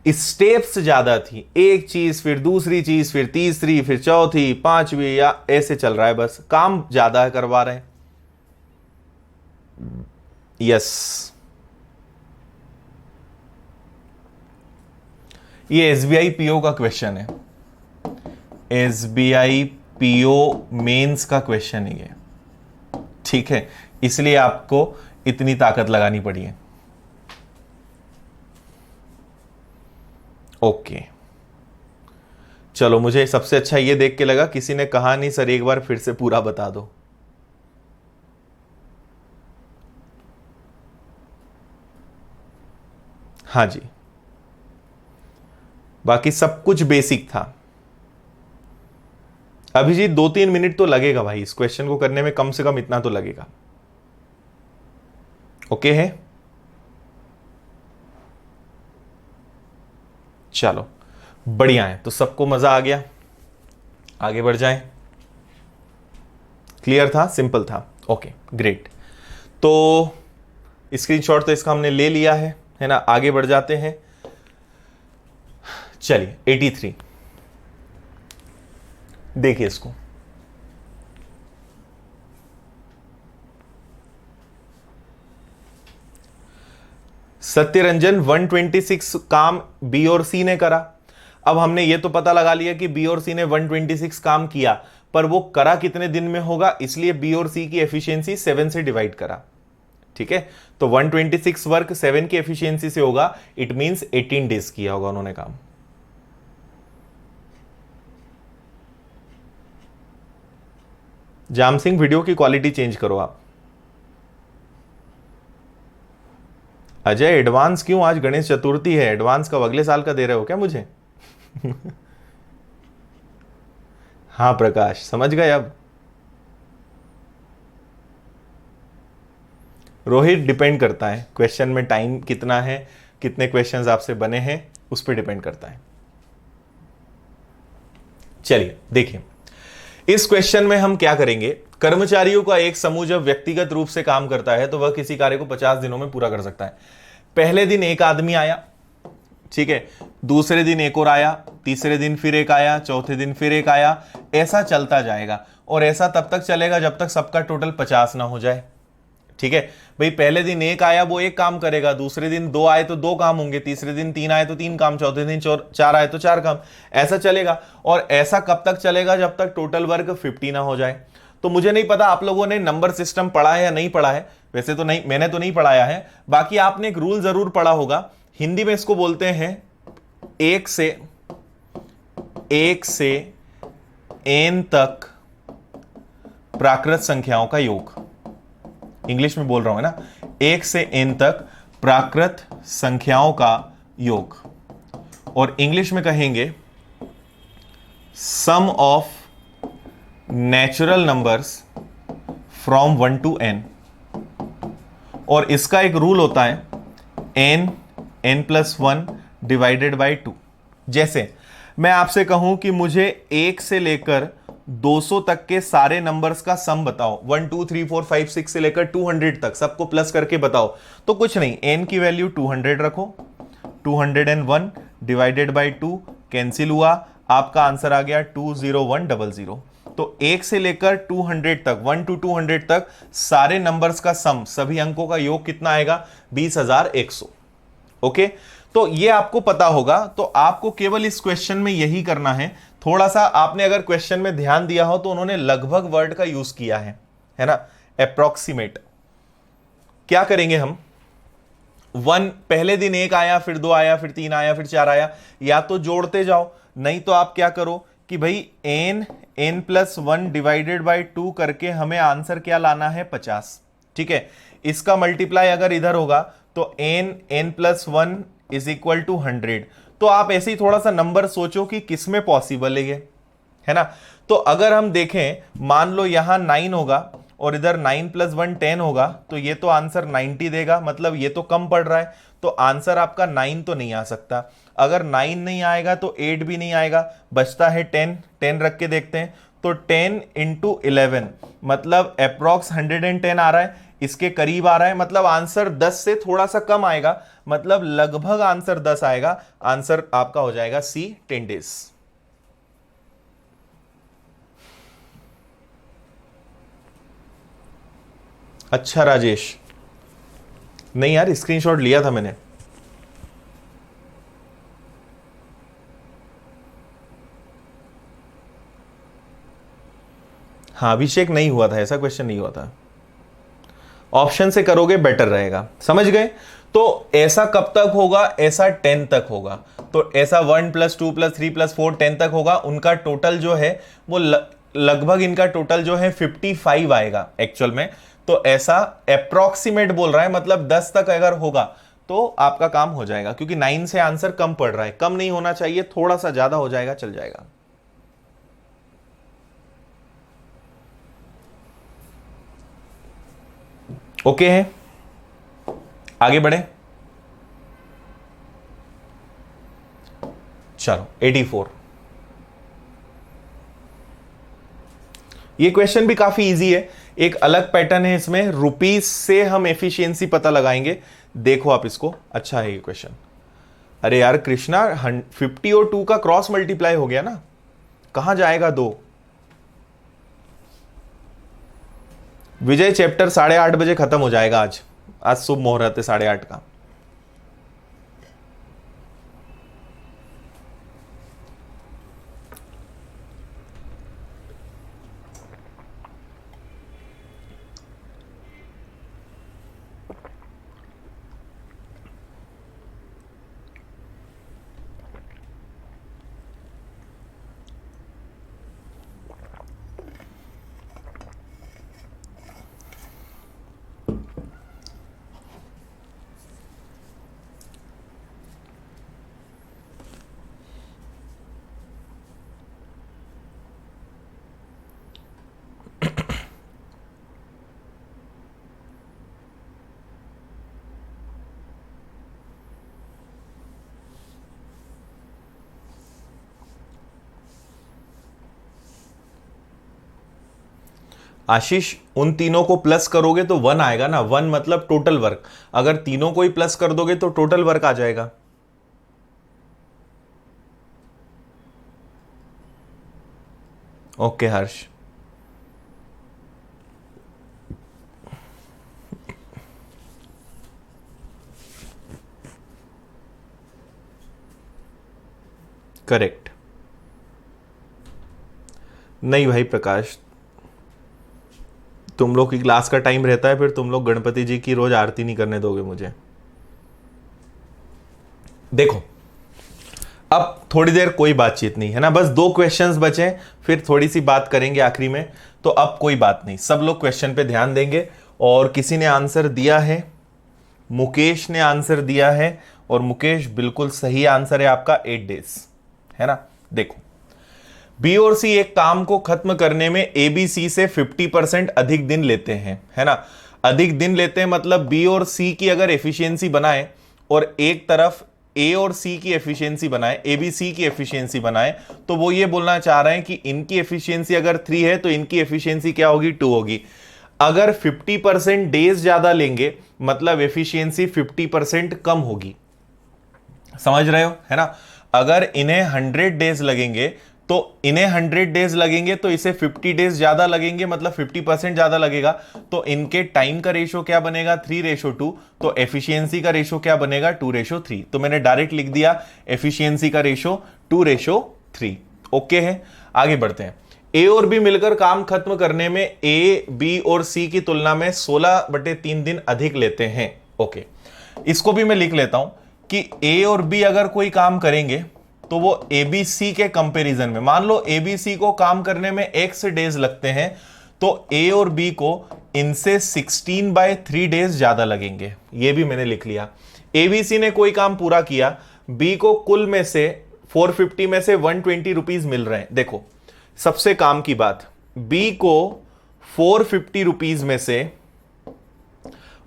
स्टेप्स ज्यादा थी, एक चीज फिर दूसरी चीज फिर तीसरी फिर चौथी पांचवी, या ऐसे चल रहा है, बस काम ज्यादा करवा रहे हैं। यस, ये एसबीआई पीओ का क्वेश्चन है, एसबीआई पीओ मेंस का क्वेश्चन है ये, ठीक है, इसलिए आपको इतनी ताकत लगानी पड़ी है। ओके, चलो, मुझे सबसे अच्छा ये देख के लगा किसी ने कहा नहीं सर एक बार फिर से पूरा बता दो। हाँ जी, बाकी सब कुछ बेसिक था। अभिजीत 2-3 मिनट तो लगेगा भाई इस क्वेश्चन को करने में, कम से कम इतना तो लगेगा। ओके है, चलो बढ़िया है, तो सबको मजा आ गया, आगे बढ़ जाएं। क्लियर था, सिंपल था, ओके ग्रेट। तो स्क्रीनशॉट तो इसका हमने ले लिया है ना, आगे बढ़ जाते हैं। चलिए 83 देखिए इसको, सत्यरंजन 126 काम बी और सी ने करा। अब हमने ये तो पता लगा लिया कि बी और सी ने 126 काम किया, पर वो करा कितने दिन में होगा, इसलिए बी और सी की एफिशिएंसी 7 से डिवाइड करा। ठीक है, तो 126 वर्क 7 की एफिशिएंसी से होगा, इट मींस 18 डेज किया होगा उन्होंने काम। जाम सिंह, वीडियो की क्वालिटी चेंज करो आप। अजय, एडवांस क्यों? आज गणेश चतुर्थी है, एडवांस कब, अगले साल का दे रहे हो क्या मुझे? हाँ प्रकाश, समझ गए अब। रोहित, डिपेंड करता है क्वेश्चन में टाइम कितना है, कितने क्वेश्चंस आपसे बने हैं, उस पर डिपेंड करता है। चलिए देखिए, इस क्वेश्चन में हम क्या करेंगे, कर्मचारियों का एक समूह जब व्यक्तिगत रूप से काम करता है तो वह किसी कार्य को 50 दिनों में पूरा कर सकता है। पहले दिन एक आदमी आया, ठीक है, दूसरे दिन एक और आया, तीसरे दिन फिर एक आया, चौथे दिन फिर एक आया, ऐसा चलता जाएगा। और ऐसा तब तक चलेगा जब तक सबका टोटल 50 ना हो जाए। ठीक है भाई, पहले दिन एक आया वो एक काम करेगा, दूसरे दिन 2 आए तो 2 काम होंगे, तीसरे दिन 3 आए तो 3 काम, चौथे दिन 4 आए तो 4 काम, ऐसा चलेगा। और ऐसा कब तक चलेगा, जब तक टोटल वर्क 50 ना हो जाए। तो मुझे नहीं पता आप लोगों ने नंबर सिस्टम पढ़ा है या नहीं पढ़ा है, वैसे तो नहीं, मैंने तो नहीं पढ़ाया है। बाकी आपने एक रूल जरूर पढ़ा होगा, हिंदी में इसको बोलते हैं एक से n तक प्राकृत संख्याओं का योग। इंग्लिश में बोल रहा हूं, है ना, 1 से n तक प्राकृत संख्याओं का योग, और इंग्लिश में कहेंगे sum of natural numbers from 1 to n। और इसका एक रूल होता है n+1 डिवाइडेड बाई 2। जैसे मैं आपसे कहूं कि मुझे 1 से लेकर 200 तक के सारे नंबर्स का सम बताओ, 1 2 3 4 5 6 से लेकर 200 तक सबको प्लस करके बताओ, तो कुछ नहीं, n की वैल्यू 200 रखो, 201 डिवाइडेड बाई 2 कैंसिल हुआ, आपका आंसर आ गया 20100। तो 1 से लेकर 200 तक, 1 to 200 तक सारे नंबर्स का सम, सभी अंकों का योग कितना आएगा, 20,100। ओके, तो ये आपको पता होगा। तो आपको केवल इस क्वेश्चन में यही करना है। थोड़ा सा आपने अगर क्वेश्चन में ध्यान दिया हो तो उन्होंने लगभग वर्ड का यूज किया है ना, अप्रोक्सीमेट। क्या करेंगे हम, 1 पहले दिन 1 आया, फिर 2 आया, फिर 3 आया, फिर 4 आया, या तो जोड़ते जाओ, नहीं तो आप क्या करो कि भाई n+1 डिवाइडेड बाई 2 करके हमें आंसर क्या लाना है, 50। ठीक है, इसका मल्टीप्लाई अगर इधर होगा तो n+1 इज इक्वल टू 100। तो आप ऐसे ही थोड़ा सा नंबर सोचो कि किस में पॉसिबल है ये, है ना। तो अगर हम देखें, मान लो यहां 9 होगा और इधर 9+1 10 होगा, तो ये तो आंसर 90 देगा, मतलब ये तो कम पड़ रहा है, तो आंसर आपका 9 तो नहीं आ सकता। अगर 9 नहीं आएगा तो 8 भी नहीं आएगा, बचता है 10। 10 रख के देखते हैं, तो 10 × 11 मतलब अप्रॉक्स 110 आ रहा है, इसके करीब आ रहा है, मतलब आंसर 10 से थोड़ा सा कम आएगा, मतलब लगभग आंसर 10 आएगा। आंसर आपका हो जाएगा सी, 10 डेज। अच्छा राजेश, नहीं यार स्क्रीनशॉट लिया था मैंने। हाँ अभिषेक, नहीं हुआ था, ऐसा क्वेश्चन नहीं हुआ था। ऑप्शन से करोगे बेटर रहेगा, समझ गए। तो ऐसा कब तक होगा, ऐसा 10 तक होगा। तो ऐसा 1 + 2 + 3 + 4 10 तक होगा। उनका टोटल जो है वो लगभग इनका टोटल जो है 55 आएगा एक्चुअल में। तो ऐसा अप्रोक्सीमेट बोल रहा है, मतलब 10 तक अगर होगा तो आपका काम हो जाएगा, क्योंकि 9 से आंसर कम पड़ रहा है, कम नहीं होना चाहिए, थोड़ा सा ज्यादा हो जाएगा, चल जाएगा। ओके है, आगे बढ़े। चलो 84, ये क्वेश्चन भी काफी इजी है, एक अलग पैटर्न है इसमें, रुपीस से हम एफिशिएंसी पता लगाएंगे। देखो आप इसको, अच्छा है ये क्वेश्चन। अरे यार कृष्णा, 50 और 2 का क्रॉस मल्टीप्लाई हो गया ना, कहां जाएगा 2। विजय चैप्टर 8:30 बजे खत्म हो जाएगा आज, आज शुभ मुहूर्त है 8:30 का। आशीष, उन तीनों को प्लस करोगे तो 1 आएगा ना, 1 मतलब टोटल वर्क। अगर तीनों को ही प्लस कर दोगे तो टोटल वर्क आ जाएगा। ओके हर्ष, करेक्ट। नहीं भाई प्रकाश, तुम लोग की क्लास का टाइम रहता है, फिर तुम लोग गणपति जी की रोज आरती नहीं करने दोगे मुझे। देखो अब थोड़ी देर कोई बातचीत नहीं है ना, बस 2 क्वेश्चंस बचे, फिर थोड़ी सी बात करेंगे आखिरी में। तो अब कोई बात नहीं, सब लोग क्वेश्चन पे ध्यान देंगे। और किसी ने आंसर दिया है, मुकेश ने आंसर दिया है, और मुकेश बिल्कुल सही आंसर है आपका, 8 डेज, है ना। देखो बी और सी एक काम को खत्म करने में ए बी सी से 50% अधिक दिन लेते हैं, है ना। अधिक दिन लेते हैं मतलब बी और सी की अगर एफिशिएंसी बनाए और एक तरफ ए और सी की एफिशिएंसी बनाए, ए बी सी की एफिशिएंसी बनाए, तो वो ये बोलना चाह रहे हैं कि इनकी एफिशिएंसी अगर 3 है तो इनकी एफिशिएंसी क्या होगी, 2 होगी। अगर 50% डेज ज्यादा लेंगे मतलब एफिशिएंसी 50% कम होगी, समझ रहे हो, है ना। अगर इन्हें 100 डेज लगेंगे तो इन्हें 100 डेज लगेंगे तो इसे 50 डेज ज्यादा लगेंगे, मतलब 50% ज्यादा लगेगा। तो इनके टाइम का रेशो क्या बनेगा, 3:2। तो एफिशिएंसी का रेशो क्या बनेगा, 2:3। तो मैंने डायरेक्ट लिख दिया एफिशिएंसी का रेशो 2:3। ओके है, आगे बढ़ते हैं। ए और बी मिलकर काम खत्म करने में ए, बी और सी की तुलना में 16/3 दिन अधिक लेते हैं। ओके, इसको भी मैं लिख लेता हूं कि ए और बी अगर कोई काम करेंगे तो वो ए बी सी के कंपैरिजन में, मान लो ए बी सी को काम करने में एक्स डेज लगते हैं, तो ए और बी को इनसे 16/3 डेज ज्यादा लगेंगे। ये भी मैंने लिख लिया। एबीसी ने कोई काम पूरा किया, बी को कुल में से 450 में से 120 रुपीज मिल रहे हैं। देखो सबसे काम की बात, बी को 450 रुपीज में से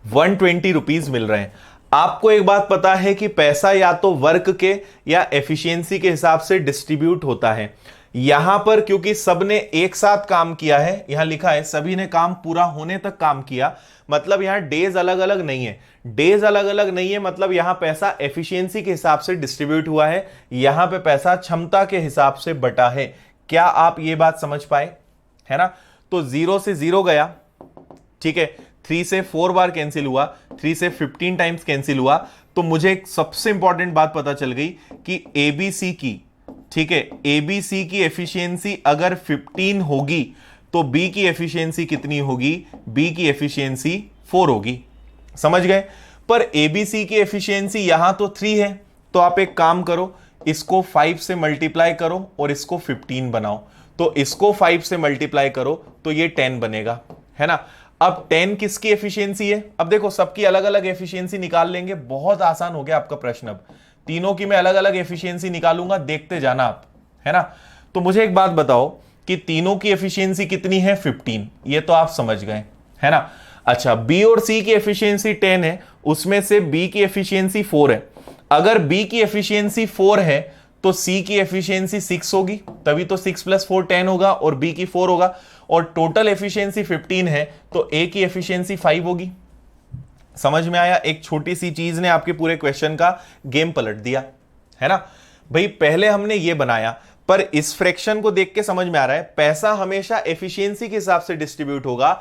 120 रुपीज मिल रहे हैं। आपको एक बात पता है कि पैसा या तो वर्क के या एफिशिएंसी के हिसाब से डिस्ट्रीब्यूट होता है। यहां पर क्योंकि सबने एक साथ काम किया है, यहां लिखा है सभी ने काम पूरा होने तक काम किया, मतलब यहां डेज अलग अलग नहीं है। डेज अलग अलग नहीं है मतलब यहां पैसा एफिशिएंसी के हिसाब से डिस्ट्रीब्यूट हुआ है, यहां पे पैसा क्षमता के हिसाब से बटा है। क्या आप ये बात समझ पाए? है ना? तो 0 से 0 गया, ठीक है, 3 से 4 बार कैंसिल हुआ, 3 से 15 टाइम्स कैंसिल हुआ। तो मुझे एक सबसे इंपॉर्टेंट बात पता चल गई कि एबीसी की, ठीक है, एबीसी की एफिशिएंसी अगर 15 होगी तो बी की एफिशिएंसी कितनी होगी? बी की एफिशिएंसी 4 होगी। समझ गए? पर एबीसी की एफिशिएंसी यहां तो 3 है, तो आप एक काम करो, इसको 5 से मल्टीप्लाई करो और इसको 15 बनाओ। तो इसको 5 से मल्टीप्लाई करो तो ये 10 बनेगा, है ना? अब 10 किसकी एफिशिएंसी है? अब देखो सबकी अलग अलग एफिशिएंसी निकाल लेंगे, बहुत आसान हो गया आपका प्रश्न। अब तीनों की मैं अलग अलग एफिशिएंसी निकालूंगा, देखते जाना आप, है ना? तो मुझे एक बात बताओ कि तीनों की एफिशिएंसी कितनी है? 15। ये तो आप समझ गए, है ना? अच्छा, बी और सी की एफिशिएंसी 10 है, उसमें से बी की एफिशिएंसी 4 है। अगर बी की एफिशिएंसी 4 है तो सी की एफिशिएंसी 6 होगी, तभी तो 6 + 4 10 होगा और बी की 4 होगा। और टोटल एफिशिएंसी 15 है तो ए की एफिशिएंसी 5 होगी। समझ में आया? एक छोटी सी चीज ने आपके पूरे क्वेश्चन का गेम पलट दिया, है ना भाई? पहले हमने ये बनाया, पर इस फ्रैक्शन को देख के समझ में आ रहा है पैसा हमेशा एफिशिएंसी के हिसाब से डिस्ट्रीब्यूट होगा।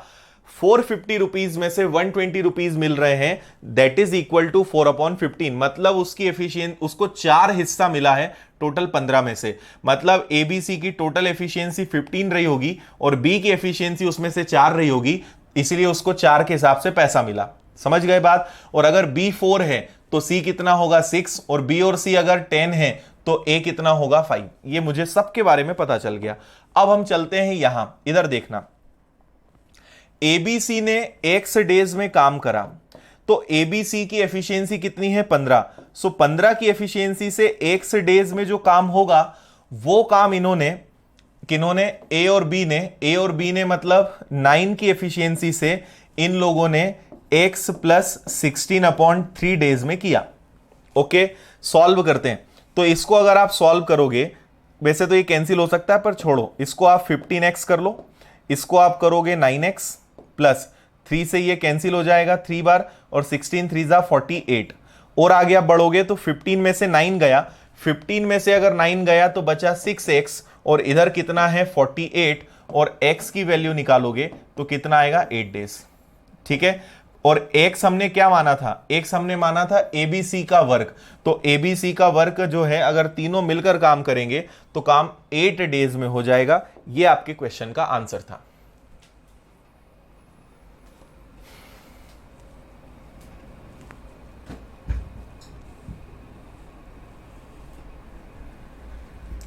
450 रुपीज में से 120 रुपीज मिल रहे हैं, दैट इज इक्वल टू 4/15, मतलब उसकी एफिशिएंसी, उसको 4 हिस्सा मिला है टोटल 15 में से। मतलब एबीसी की टोटल एफिशिएंसी 15 रही होगी और बी की एफिशिएंसी उसमें से 4 रही होगी, इसलिए उसको 4 के हिसाब से पैसा मिला। समझ गए बात? और अगर बी 4 है तो सी कितना होगा? 6। और बी और सी अगर 10 है तो ए कितना होगा? 5। ये मुझे सबके बारे में पता चल गया। अब हम चलते हैं यहां, इधर देखना। एबीसी ने एक्स डेज में काम करा, तो एबीसी की एफिशिएंसी कितनी है? 15। सो 15 की एफिशिएंसी से एक्स डेज में जो काम होगा वो काम इन्होंने, किन्होंने? ए और बी ने मतलब 9 की एफिशिएंसी से इन लोगों ने x + 16/3 डेज में किया। ओके, सॉल्व करते हैं। तो इसको अगर आप सॉल्व करोगे, वैसे तो ये कैंसिल हो सकता है पर छोड़ो, इसको आप 15x कर लो, इसको आप करोगे 9x प्लस 3 से ये कैंसिल हो जाएगा 3 बार, और 16 3 = 48। और आगे आप बढ़ोगे तो 15 में से 9 गया, 15 में से अगर 9 गया तो बचा 6x, और इधर कितना है? 48, और x की वैल्यू निकालोगे तो कितना आएगा? 8 डेज। ठीक है, और x हमने क्या माना था? x हमने माना था एबीसी का वर्क। तो एबीसी का वर्क जो है अगर तीनों मिलकर काम करेंगे तो काम 8 डेज में हो जाएगा। ये आपके क्वेश्चन का आंसर था।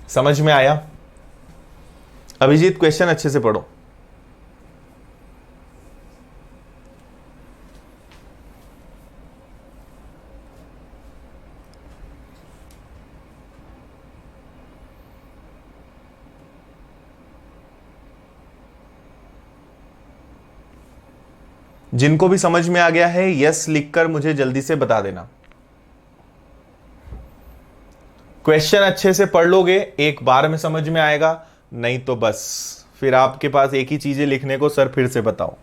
समझ में आया? अभिजीत क्वेश्चन अच्छे से पढ़ो। जिनको भी समझ में आ गया है यस लिखकर मुझे जल्दी से बता देना। क्वेश्चन अच्छे से पढ़ लोगे एक बार में समझ में आएगा, नहीं तो बस फिर आपके पास एक ही चीजें लिखने को, सर फिर से बताओ।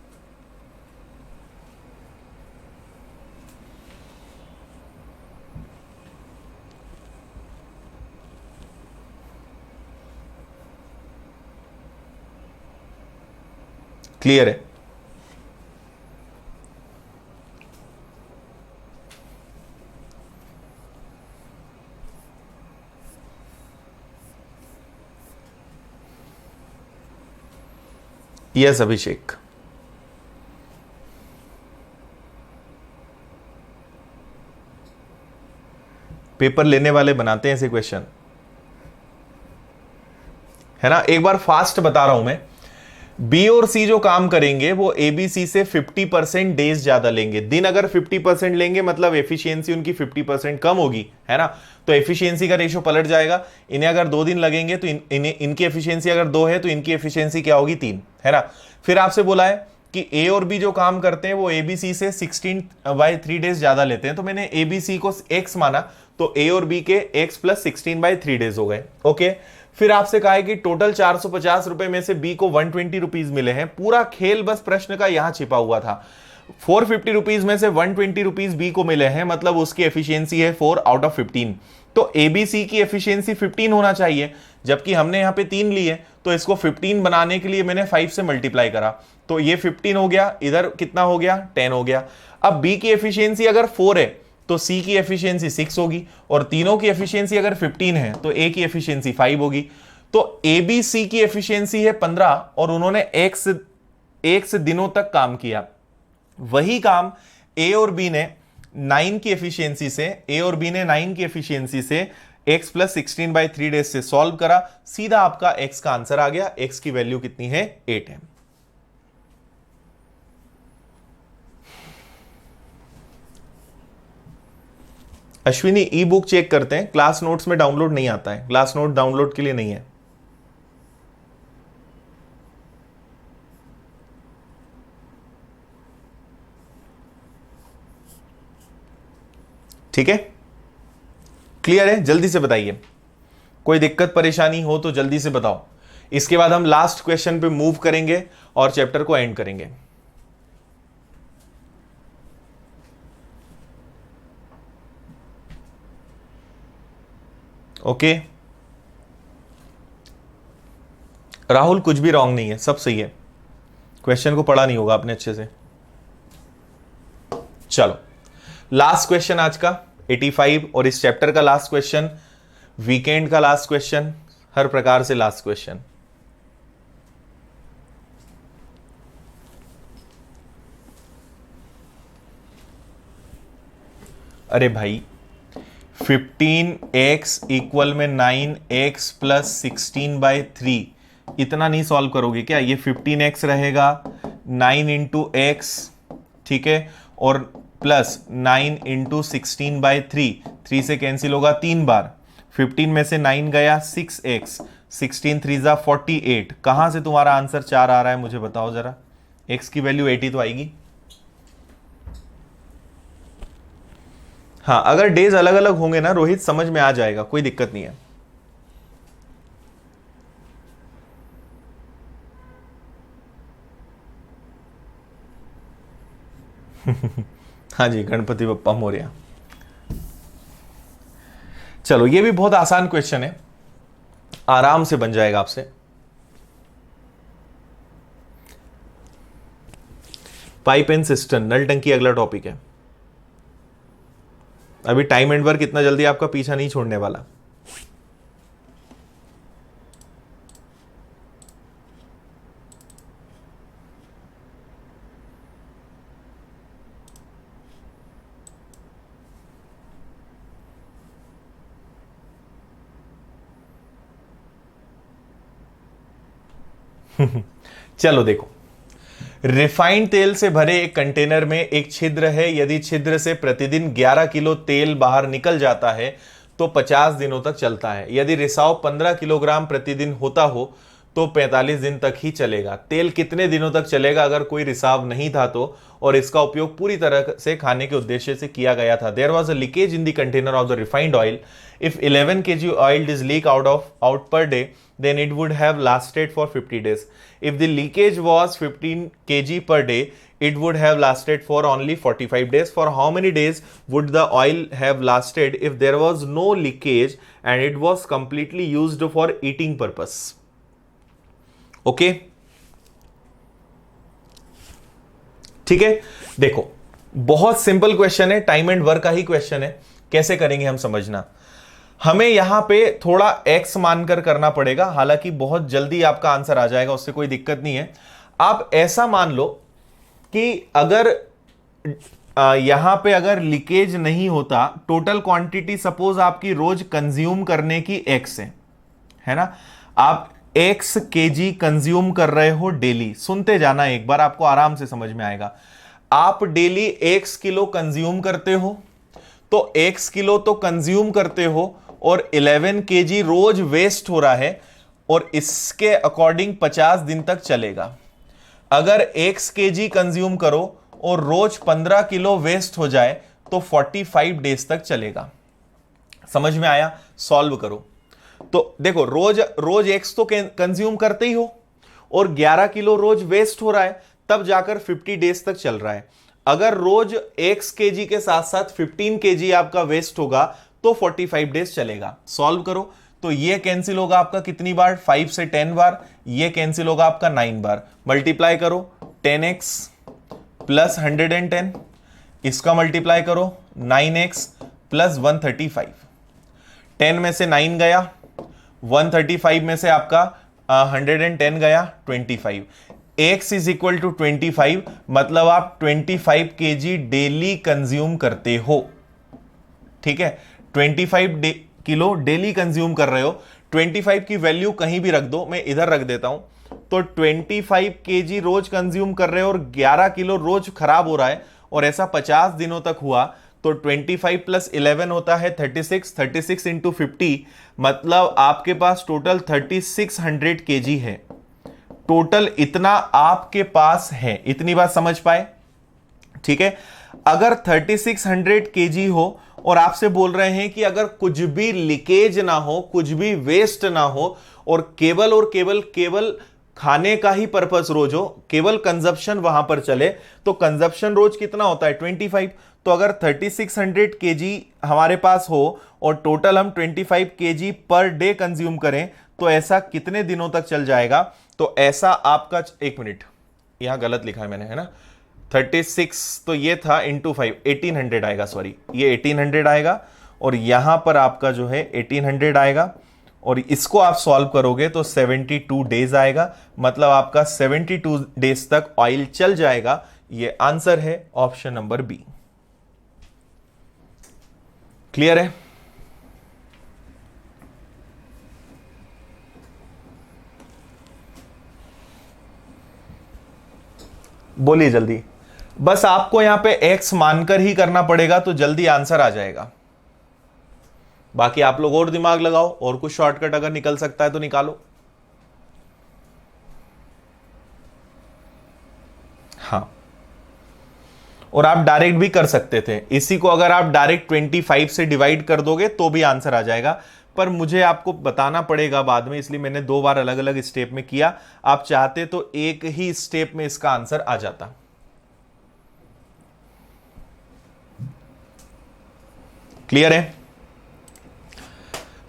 क्लियर है? यस अभिषेक, पेपर लेने वाले बनाते हैं ऐसे क्वेश्चन, है ना। एक बार फास्ट बता रहा हूं मैं, बी और सी जो काम करेंगे वो एबीसी से 50% डेज ज्यादा लेंगे। दिन अगर 50% लेंगे मतलब एफिशिएंसी उनकी 50% कम होगी, है ना। तो एफिशिएंसी का रेशियो पलट जाएगा। इन्हें अगर 2 दिन लगेंगे तो इनकी एफिशिएंसी अगर 2 है तो इनकी एफिशिएंसी क्या होगी, 3, है ना। फिर आपसे बोला है कि ए और बी जो काम करते हैं वो एबीसी से 16/3 डेज ज्यादा लेते हैं, तो मैंने एबीसी को एक्स माना, तो ए और बी के एक्स प्लस 16/3 डेज हो गए। ओके, फिर आपसे कहा है कि टोटल 450 रुपए में से बी को 120 रुपीज मिले हैं। पूरा खेल बस प्रश्न का यहां छिपा हुआ था। 450 रुपीज में से 120 रुपीज बी को मिले हैं, मतलब उसकी एफिशिएंसी है 4/15। तो एबीसी की एफिशिएंसी 15 होना चाहिए, जबकि हमने यहां पे 3 ली है, तो इसको 15 बनाने के लिए मैंने 5 से मल्टीप्लाई करा, तो ये 15 हो गया, इधर कितना हो गया, 10 हो गया। अब बी की एफिशिएंसी अगर 4 है तो सी की एफिशिएंसी 6 होगी, और तीनों की एफिशिएंसी अगर 15 है तो ए की एफिशिएंसी 5 होगी। तो ए बी सी की एफिशिएंसी है 15 और उन्होंने एक्स दिनों तक काम किया। वही काम ए और बी ने 9 की एफिशिएंसी से x प्लस 16/3 डेज से सॉल्व करा। सीधा आपका x का आंसर आ गया। x की वैल्यू कितनी है, 8 है। अश्विनी ई बुक चेक करते हैं, क्लास नोट्स में डाउनलोड नहीं आता है, क्लास नोट डाउनलोड के लिए नहीं है। ठीक है, क्लियर है, जल्दी से बताइए, कोई दिक्कत परेशानी हो तो जल्दी से बताओ। इसके बाद हम लास्ट क्वेश्चन पे मूव करेंगे और चैप्टर को एंड करेंगे। ओके, राहुल कुछ भी रॉन्ग नहीं है, सब सही है। क्वेश्चन को पढ़ा नहीं होगा आपने अच्छे से। चलो, लास्ट क्वेश्चन आज का 85 और इस चैप्टर का लास्ट क्वेश्चन, वीकेंड का लास्ट क्वेश्चन, हर प्रकार से लास्ट क्वेश्चन। अरे भाई 15x इक्वल में 9x प्लस 16/3, इतना नहीं सॉल्व करोगे क्या? ये 15x रहेगा 9 इंटू एक्स, ठीक है, और प्लस 9 इंटू 16/3, 3 से कैंसिल होगा 3 बार, 15 में से 9 गया 6x, 16 3 जा 48। कहां से तुम्हारा आंसर 4 आ रहा है मुझे बताओ जरा। x की वैल्यू 80 तो आएगी। हाँ, अगर डेज अलग अलग होंगे ना रोहित, समझ में आ जाएगा, कोई दिक्कत नहीं है। हाँ जी, गणपति बप्पा मोरया। चलो, ये भी बहुत आसान क्वेश्चन है, आराम से बन जाएगा आपसे। पाइप एंड सिस्टम, नल टंकी अगला टॉपिक है। अभी टाइम एंड वर्क इतना जल्दी आपका पीछा नहीं छोड़ने वाला। चलो देखो, रिफाइंड तेल से भरे एक कंटेनर में एक छिद्र है। यदि छिद्र से प्रतिदिन 11 किलो तेल बाहर निकल जाता है तो 50 दिनों तक चलता है। यदि रिसाव 15 किलोग्राम प्रतिदिन होता हो तो 45 दिन तक ही चलेगा। तेल कितने दिनों तक चलेगा अगर कोई रिसाव नहीं था तो, और इसका उपयोग पूरी तरह से खाने के उद्देश्य से किया गया था। There was a leakage in the container of the refined oil. If 11 kg oil is leak out per day, then it would have lasted for 50 days. If the leakage was 15 kg per day, it would have lasted for only 45 days. For how many days would the oil have lasted if there was no leakage and it was completely used for eating purpose? Okay? ठीक है, देखो बहुत simple question है, time and work का ही question है। कैसे करेंगे हम समझना। हमें यहां पे थोड़ा x मानकर करना पड़ेगा, हालांकि बहुत जल्दी आपका आंसर आ जाएगा, उससे कोई दिक्कत नहीं है। आप ऐसा मान लो कि अगर यहां पे अगर लीकेज नहीं होता, टोटल क्वांटिटी सपोज आपकी रोज कंज्यूम करने की एक्स है ना, आप एक्स केजी कंज्यूम कर रहे हो डेली। सुनते जाना एक बार, आपको आराम से समझ में आएगा। आप डेली एक्स किलो कंज्यूम करते हो, तो एक्स किलो तो कंज्यूम करते हो और 11 केजी रोज वेस्ट हो रहा है, और इसके अकॉर्डिंग 50 दिन तक चलेगा। अगर एक्स केजी कंज्यूम करो और रोज 15 किलो वेस्ट हो जाए तो 45 डेज तक चलेगा। समझ में आया? सॉल्व करो। तो देखो, रोज रोज एक्स तो कंज्यूम करते ही हो और 11 किलो रोज वेस्ट हो रहा है, तब जाकर 50 डेज तक चल रहा है। अगर रोज एक्स केजी के साथ साथ 15 केजी आपका वेस्ट होगा तो 45 डेज चलेगा। सॉल्व करो तो ये कैंसिल होगा आपका कितनी बार? 5 से 10 बार। ये कैंसिल होगा आपका 9 बार। मल्टीप्लाई करो 10x प्लस 110, इसका मल्टीप्लाई करो 9x प्लस 135। 10 में से 9 गया, 135 में से आपका 110 गया, 25। x इज इक्वल टू 25, मतलब आप 25 केजी डेली कंज्यूम करते हो। ठीक है, 25 किलो डेली कंज्यूम कर रहे हो। 25 की वैल्यू कहीं भी रख दो, मैं इधर रख देता हूं। तो 25 केजी रोज कंज्यूम कर रहे हो और 11 किलो रोज खराब हो रहा है, और ऐसा 50 दिनों तक हुआ तो 25 प्लस 11 होता है 36। 36 इंटू 50, मतलब आपके पास टोटल 3600 केजी है। टोटल इतना आपके पास है। इतनी बात समझ पाए? ठीक है। अगर 3600 केजी हो और आपसे बोल रहे हैं कि अगर कुछ भी लीकेज ना हो, कुछ भी वेस्ट ना हो, और केवल खाने का ही पर्पस रोज हो, केवल कंजप्शन वहां पर चले, तो कंजप्शन रोज कितना होता है? 25। तो अगर 3600 केजी हमारे पास हो और टोटल हम 25 केजी पर डे कंज्यूम करें, तो ऐसा कितने दिनों तक चल जाएगा? तो ऐसा आपका, एक मिनट, यहां गलत लिखा है मैंने, है ना, 36 तो ये था इंटू 5, 1800 आएगा, सॉरी, ये 1800 आएगा, और यहां पर आपका जो है 1800 आएगा, और इसको आप सॉल्व करोगे तो 72 डेज आएगा। मतलब आपका 72 डेज तक ऑयल चल जाएगा। ये आंसर है ऑप्शन नंबर बी। क्लियर है? बोलिए जल्दी। बस आपको यहां पे x मानकर ही करना पड़ेगा, तो जल्दी आंसर आ जाएगा। बाकी आप लोग और दिमाग लगाओ, और कुछ शॉर्टकट अगर निकल सकता है तो निकालो। हाँ, और आप डायरेक्ट भी कर सकते थे। इसी को अगर आप डायरेक्ट 25 से डिवाइड कर दोगे तो भी आंसर आ जाएगा, पर मुझे आपको बताना पड़ेगा बाद में, इसलिए मैंने 2 बार अलग अलग स्टेप में किया। आप चाहते तो एक ही स्टेप में इसका आंसर आ जाता। क्लियर है?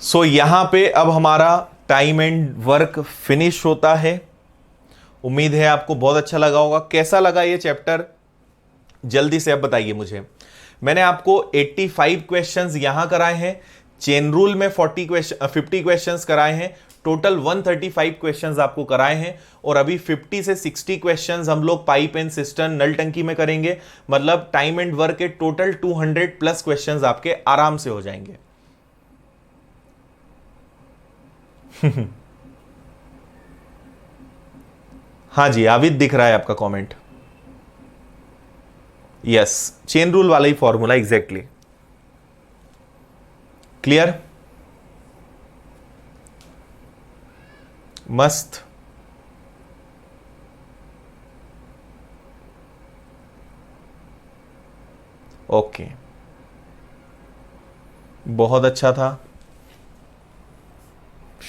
सो यहां पे अब हमारा टाइम एंड वर्क फिनिश होता है। उम्मीद है आपको बहुत अच्छा लगा होगा। कैसा लगा ये चैप्टर, जल्दी से अब बताइए मुझे। मैंने आपको 85 क्वेश्चंस यहां कराए हैं, चेन रूल में 50 क्वेश्चंस कराए हैं, टोटल 135 क्वेश्चंस आपको कराए हैं, और अभी 50 से 60 क्वेश्चंस हम लोग पाइप एंड सिस्टम नल टंकी में करेंगे। मतलब टाइम एंड वर्क के टोटल 200 प्लस क्वेश्चंस आपके आराम से हो जाएंगे। हाँ जी, आविद दिख रहा है आपका कमेंट। यस, चेन रूल वाला ही फॉर्मूला एग्जैक्टली। क्लियर? मस्त। ओके, बहुत अच्छा था,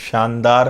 शानदार।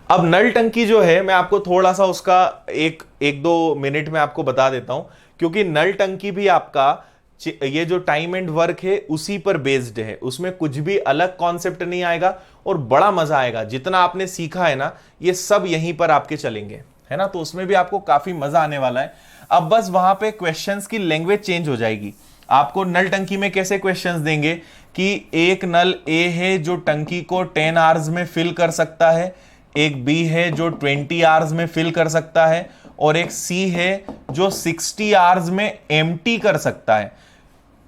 अब नल टंकी जो है, मैं आपको थोड़ा सा उसका एक दो मिनट में आपको बता देता हूं, क्योंकि नल टंकी भी आपका ये जो टाइम एंड वर्क है उसी पर बेस्ड है। उसमें कुछ भी अलग कॉन्सेप्ट नहीं आएगा, और बड़ा मजा आएगा। जितना आपने सीखा है ना, ये सब यहीं पर आपके चलेंगे, है ना, तो उसमें भी आपको काफी मजा आने वाला है। अब बस वहां पे क्वेश्चंस की लैंग्वेज चेंज हो जाएगी। आपको नल टंकी में कैसे क्वेश्चंस देंगे कि एक नल ए है जो टंकी को 10 आवर्स में फिल कर सकता है, एक बी है जो 20 आवर्स में फिल कर सकता है, और एक सी है जो 60 आवर्स में एम्प्टी कर सकता है।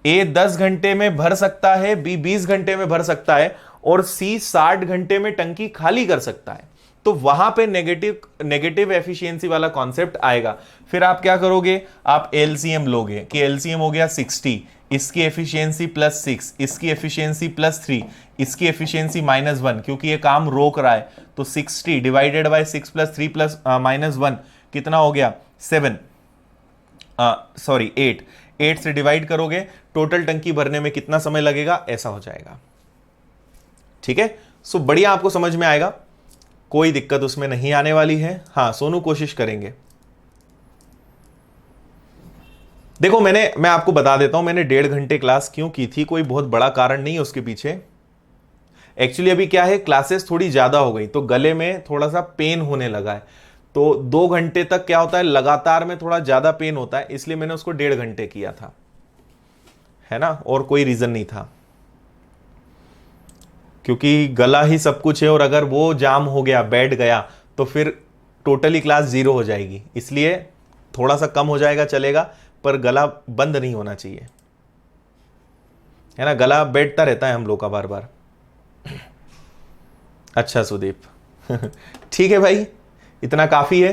ए 10 घंटे में भर सकता है, बी 20 घंटे में भर सकता है और सी 60 घंटे में टंकी खाली कर सकता है। तो वहां पे नेगेटिव एफिशिएंसी वाला कॉन्सेप्ट आएगा। फिर आप क्या करोगे, आप एलसीएम लोगे कि एलसीएम हो गया 60, इसकी एफिशिएंसी +6, इसकी एफिशिएंसी +3, इसकी एफिशिएंसी -1, क्योंकि ये काम रोक रहा है। तो 60 डिवाइडेड बाय 6 + 3 + -1 कितना हो गया 7, सॉरी 8 से डिवाइड करोगे, टोटल टंकी भरने में कितना समय लगेगा, ऐसा हो जाएगा। ठीक है, सो बढ़िया, आपको समझ में आएगा, कोई दिक्कत उसमें नहीं आने वाली है। हाँ सोनू कोशिश करेंगे। देखो मैं आपको बता देता हूं, मैंने 1.5 घंटे क्लास क्यों की थी, कोई बहुत बड़ा कारण नहीं है उसके पीछे। एक्चुअली अभी क्या है, क्लासेस थोड़ी ज्यादा हो गई तो गले में थोड़ा सा पेन होने लगा है। तो 2 घंटे तक क्या होता है, लगातार में थोड़ा ज्यादा पेन होता है, इसलिए मैंने उसको 1.5 घंटे किया था, है ना, और कोई रीजन नहीं था, क्योंकि गला ही सब कुछ है और अगर वो जाम हो गया, बैठ गया, तो फिर टोटली क्लास 0 हो जाएगी। इसलिए थोड़ा सा कम हो जाएगा चलेगा, पर गला बंद नहीं होना चाहिए, है ना, गला बैठता रहता है हम लोग का बार बार। अच्छा सुदीप ठीक है भाई, इतना काफी है।